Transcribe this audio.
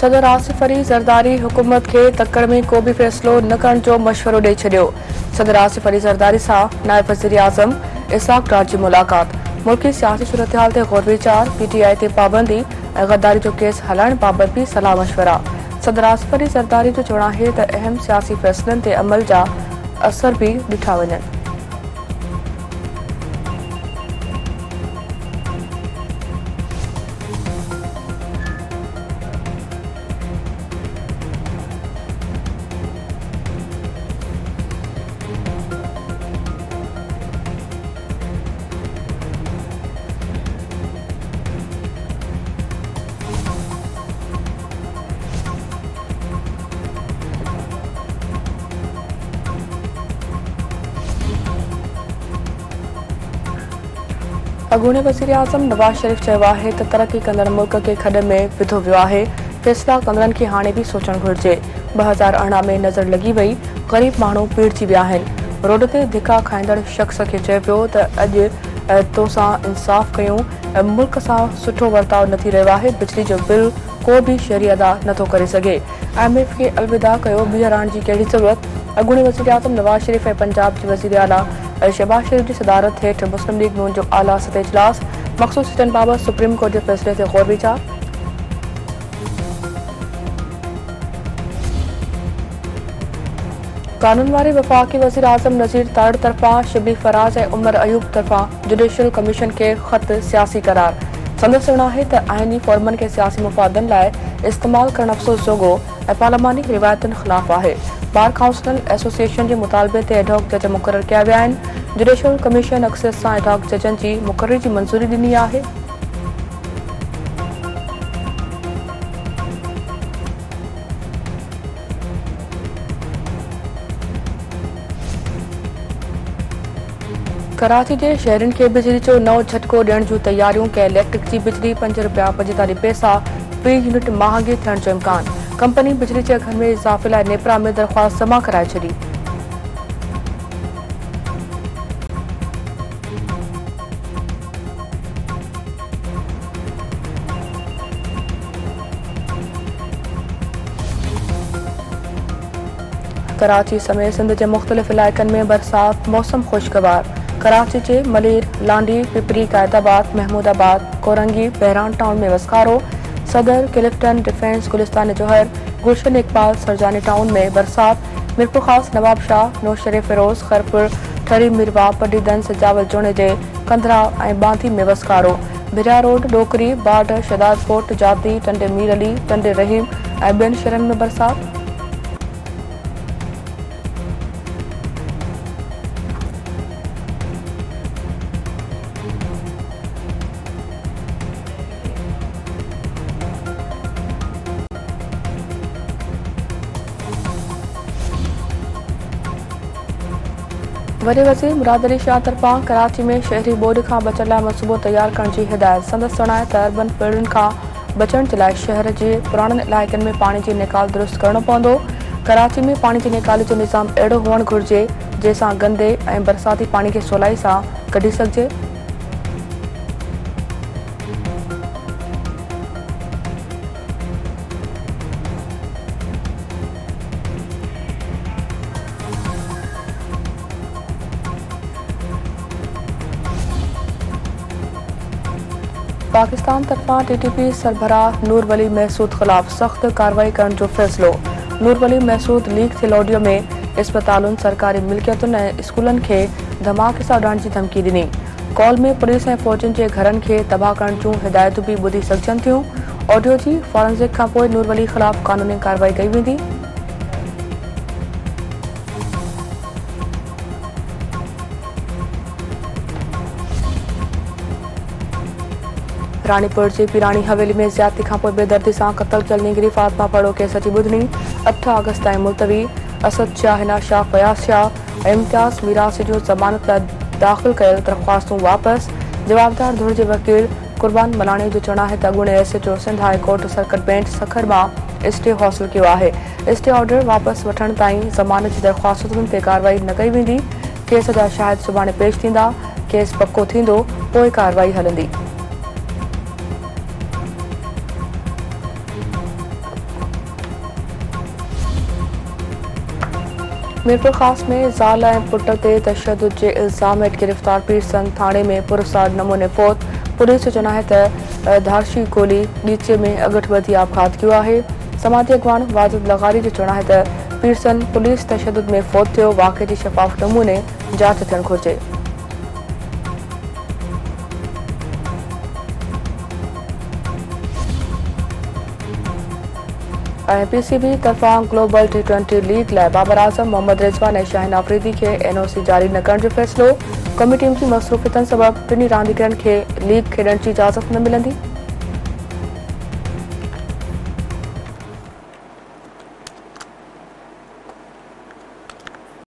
सदर आसिफ अली ज़रदारी हुकूमत के तकड़ में को भी फैसलो न करण जो मशवरो दे छो। सदर आसिफ अली ज़रदारी से नायब वज़ीर आज़म इसाक डार की मुलाकात। मुल्की सियासी सूरत हाल ते गौर विचार, PTI ते पाबंदी और गद्दारी जो केस हलाइण बाबत भी सलाह मशवरा। सदर आसिफ अली ज़रदारी जो चवण है त अहम सियासी फैसलन ते अमल जा असर भी ॾिठा वञनि। अगूणे वज़ीर आज़म नवाज शरीफ चयो है त तरक्की कंदड़ मुल्क के खॾ में विधो वियो आहे। फैसला कंदड़नि खे हाणे भी सोचणु घुरिजे। 2018 में नज़र लगी वई ग़रीब माण्हू पीड़िजी विया आहिनि। रोड ते धिका खाईंदड़ शख़्स खे चयो पियो त अॼु तोसां इंसाफ़ कयूं, मुल्क सां सुठो वर्ताव न थी रहियो आहे। बिजली जो बिल को भी शहरी अदा नथो करे सघे। IMF खे अलविदा कयो, बीहर आणण जी कहिड़ी ज़रूरत। अगूणे वज़ीर आज़म नवाज शरीफ ऐं पंजाब जी वज़ीर आला शहबाज शरीफ की सदारत हेठ मुस्लिम लीग नून जो आला सतह इजलास। मखसूस सीटन बाबत सुप्रीम कोर्ट के फैसले से गौर विचार। कानून वारे वफाकी वज़ीर आज़म नज़ीर तारड़ तरफा शिबली फराज और उमर अयूब तरफा जुडिशियल कमीशन के ख़त सियासी करार। संदसि चवण है त आइनी फॉर्मन के सियासी मुफादन लाइ इस्तेमाल करण अफ़सोस जोगो और पार्लिमानी रिवायतन खिलाफ है। बार काउंसिल एसोसिएशन के मुतालबे ते एडहॉक जज मुकर्रर किया विया आहिनि। जुडिशियल कमीशन अक्सर से एडहॉक जजन की मुकर्ररी की मंजूरी ॾिनी है। कराची के शहरन के बिजली जो नओ झटको ॾियण जूं तैयारियों के इलेक्ट्रिक की बिजली ₹5.45 पैसा फी यूनिट महांगी थियण जो इम्कान। कंपनी बिजली के अघन में इजाफे लाइ नेपरा में दरख्वास्त जमा कराए छॾी। कराची समेत सिंध के मुख्तलिफ इलाक़न में बरसात, मौसम खुशगवार। कराची के मलेर, लांडी, पिपरी, कायदाबाद, महमूदाबाद, कोरंगी, बहरान टाउन में वस्कारो। सदर, क्लिफ्टन, डिफेंस, गुलिस्तान जोहर, गुलशन इकबाल, सरजानी टाउन में बरसात। मिरपुर खास, नवाब शाह, नौशरे फिरोज, खैरपुर, ठरी मिरवा, पडीदन, सजावल जोड़े जे कंधरा और बांधी में वस्कारो। भिरिया रोड, डोकरी, बाड, शदादकोट, जाती, टंडे मीर अली, टंडे रहीम और ॿियनि शहरन में बरसात। वरी वज़ीर मुराद अली शाह तरफा कराची में शहरी बोर्ड का बचण लाइ मनसूबो तैयार करण की हिदायत। संदसि चवण है त अर्बन पेड़न का बचण के लिए शहर के पुराने इलाक़न में पानी की निकाल दुरुस्त करणो पवंदो। कराची में पानी की निकाली जो निज़ाम अहिड़ो हुअणु घुरिजे जंहिंसां गंदे और बरसाती पानी के सवलाई सां कढी सघिजे। पाकिस्तान तरफा TTP सरबराह नूर वली महसूद खिलाफ सख्त कार्रवाई करण जो फैसलो। नूर वली महसूद लीक थियल ऑडियो में अस्पतालुन, सरकारी मिल्कियतुन और स्कूलन के धमाके सां उड़ाइण की धमकी ॾिनी। कॉल में पुलिस और फौजन के घरन के तबाह करण जूं हिदायतूं भी ॿुधी सघजनि थियूं। ऑडियो की फॉरेंसिक खां पोइ नूर वली खिलाफ कानूनी कार्रवाई कई वेंदी। रानीपुर की पिरानी हवेली में ज्यादती खां पोइ बेदर्दी से कत्ल थियल नीगरी फातिमा पड़ो केस की ॿुधणी 8 अगस्त ताईं मुलतवी। असद शाह, हिना शाह, फयाज शाह, इम्तियाज मीरासी जो ज़मानत लाइ दाख़िल कयल दरख्वास्तूं वापस। जवाबदार धुर के वकील कुर्बान मलानी जो चवण है त अगूणे SHO Sindh high court circuit bench Sukkur में स्टे हासिल किया है। स्टे ऑर्डर वापस वठण ताईं ज़मानत की दरख्वास्तुन ते कार्रवाई न कई वेंदी। केस जा शाहिद सुभाणे पेश थींदा। केस पक्को थींदो पोइ कार्रवाई हलंदी। मीरपुर ख़ास में ज़ाल ऐं पुट ते तशद्दुद जे इल्ज़ाम हेठि गिरफ़्तार पीरसन थाणे में पुरसाद नमूने फ़ौत। पुलिस जो चवणु आहे त धारशी गोली ॻीचे में अॻिठ ॿधी आपघात कयो आहे। समाजी अॻवान वाजिद लगारी जो चवणु आहे त पीरसन पुलिस तशद्दुद में फ़ौत थियो। वाक़े जी शफ़ाफ़ नमूने जांच थियणु घुरिजे। पीसीबी तरफ़ां ग्लोबल T20 लीग लाइ बाबर आज़म, मोहम्मद रिज़वान ऐं शाहिन आफ़रीदी खे NOC जारी न करण जो फ़ैसिलो। कमिटियुनि जी मसरूफ़ियतनि सबबि टिनी रांदीगरनि खे लीग खेॾण जी इजाज़त न मिलंदी।